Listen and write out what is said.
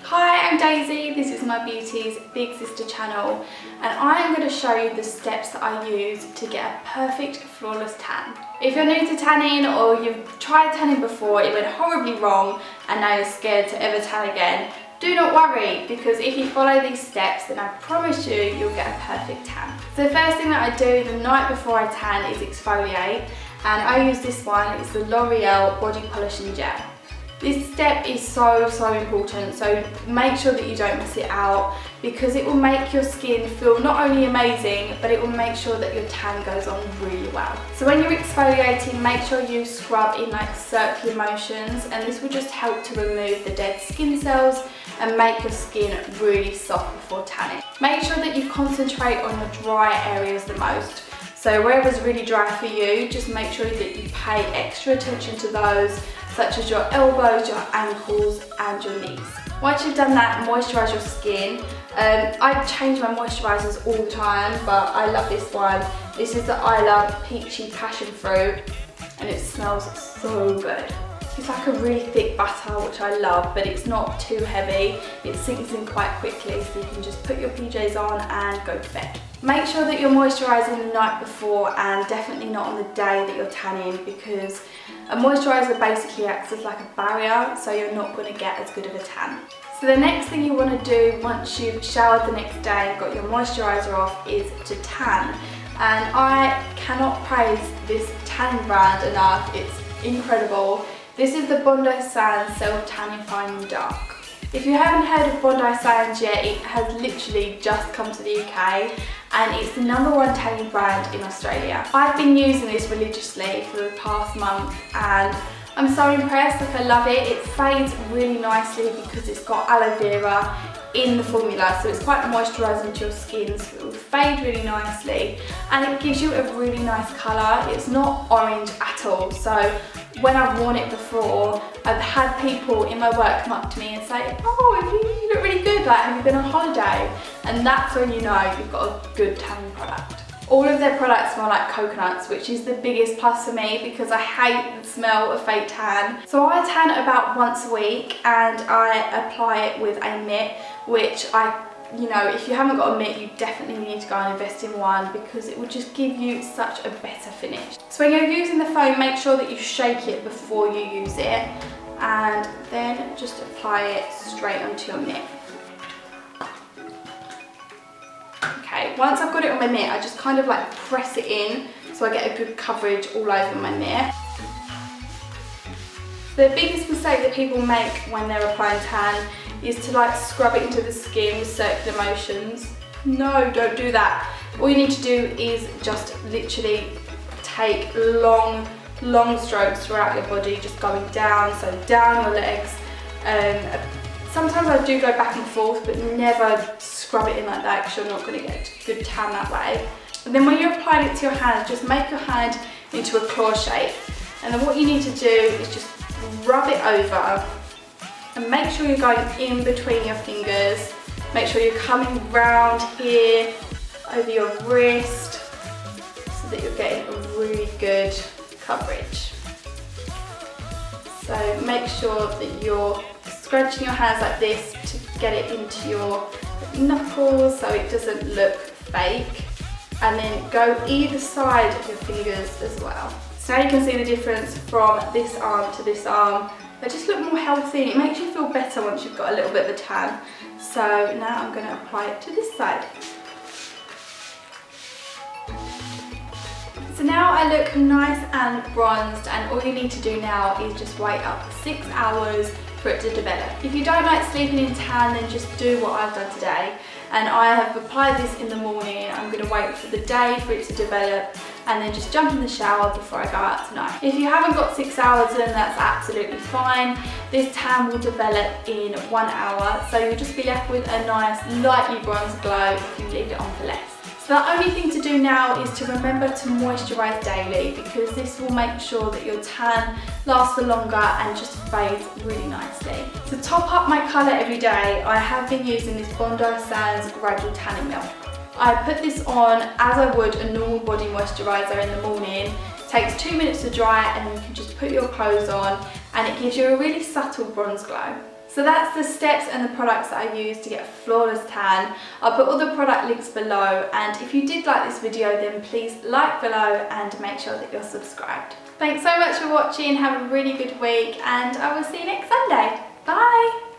Hi, I'm Daisy, this is my Beauty's Big Sister channel, and I'm going to show you the steps that I use to get a perfect flawless tan. If you're new to tanning or you've tried tanning before, it went horribly wrong and now you're scared to ever tan again, do not worry, because if you follow these steps then I promise you you'll get a perfect tan. So the first thing that I do the night before I tan is exfoliate, and I use this one. It's the L'Oreal Body Polishing Gel. This step is so important, so make sure that you don't miss it out, because it will make your skin feel not only amazing, but it will make sure that your tan goes on really well. So when you're exfoliating, make sure you scrub in like circular motions, and this will just help to remove the dead skin cells and make your skin really soft before tanning. Make sure that you concentrate on your dry areas the most. So wherever's really dry for you, just make sure that you pay extra attention to those, such as your elbows, your ankles and your knees. Once you've done that, moisturise your skin. I change my moisturisers all the time, but I love this one. This is the I Love Peachy Passion Fruit, and it smells so good. It's like a really thick butter, which I love, but it's not too heavy. It sinks in quite quickly, so you can just put your PJs on and go to bed. Make sure that you're moisturising the night before, and definitely not on the day that you're tanning, because a moisturiser basically acts as like a barrier, so you're not going to get as good of a tan. So the next thing you want to do once you've showered the next day and got your moisturiser off is to tan. And I cannot praise this tanning brand enough. It's incredible. This is the Bondi Sands Self Tanning Fine Dark. If you haven't heard of Bondi Sands yet, it has literally just come to the UK, and it's the #1 tanning brand in Australia. I've been using this religiously for the past month and I'm so impressed. Like, I love it. It fades really nicely because it's got aloe vera in the formula, so it's quite moisturising to your skin, so it will fade really nicely, and it gives you a really nice colour. It's not orange at all, so when I've worn it before, I've had people in my work come up to me and say, oh, you look really good, like, have you been on holiday? And that's when you know you've got a good tanning product. All of their products smell like coconuts, which is the biggest plus for me, because I hate the smell of fake tan. So I tan about once a week, and I apply it with a mitt, which if you haven't got a mitt, you definitely need to go and invest in one, because it will just give you such a better finish. So when you're using the foam, make sure that you shake it before you use it, and then just apply it straight onto your mitt. Okay, once I've got it on my mitt, I just kind of like press it in so I get a good coverage all over my mitt. The biggest mistake that people make when they're applying tan is to like scrub it into the skin with circular motions. No, don't do that. All you need to do is just literally take long strokes throughout your body, just going down, so down your legs. Sometimes I do go back and forth, but never scrub it in like that, because you're not going to get a good tan that way. And then when you're applying it to your hand, just make your hand into a claw shape. And then what you need to do is just rub it over, and make sure you're going in between your fingers. Make sure you're coming round here over your wrist, so that you're getting a really good coverage. So make sure that you're scrunching your hands like this to get it into your knuckles so it doesn't look fake, and then go either side of your fingers as well. So now you can see the difference from this arm to this arm. They just look more healthy, and it makes you feel better once you've got a little bit of a tan. So now I'm going to apply it to this side. So now I look nice and bronzed, and all you need to do now is just wait up 6 hours for it to develop. If you don't like sleeping in tan, then just do what I've done today. And I have applied this in the morning. I'm going to wait for the day for it to develop, and then just jump in the shower before I go out tonight. If you haven't got 6 hours, then that's absolutely fine. This tan will develop in 1 hour, so you'll just be left with a nice lightly bronzed glow if you leave it on for less. So the only thing to do now is to remember to moisturise daily, because this will make sure that your tan lasts for longer and just fades really nicely. To top up my colour every day, I have been using this Bondi Sands Gradual Tanning Milk. I put this on as I would a normal body moisturiser in the morning. It takes 2 minutes to dry, and then you can just put your clothes on, and it gives you a really subtle bronze glow. So that's the steps and the products that I use to get a flawless tan. I'll put all the product links below, and if you did like this video then please like below and make sure that you're subscribed. Thanks so much for watching, have a really good week, and I will see you next Sunday. Bye!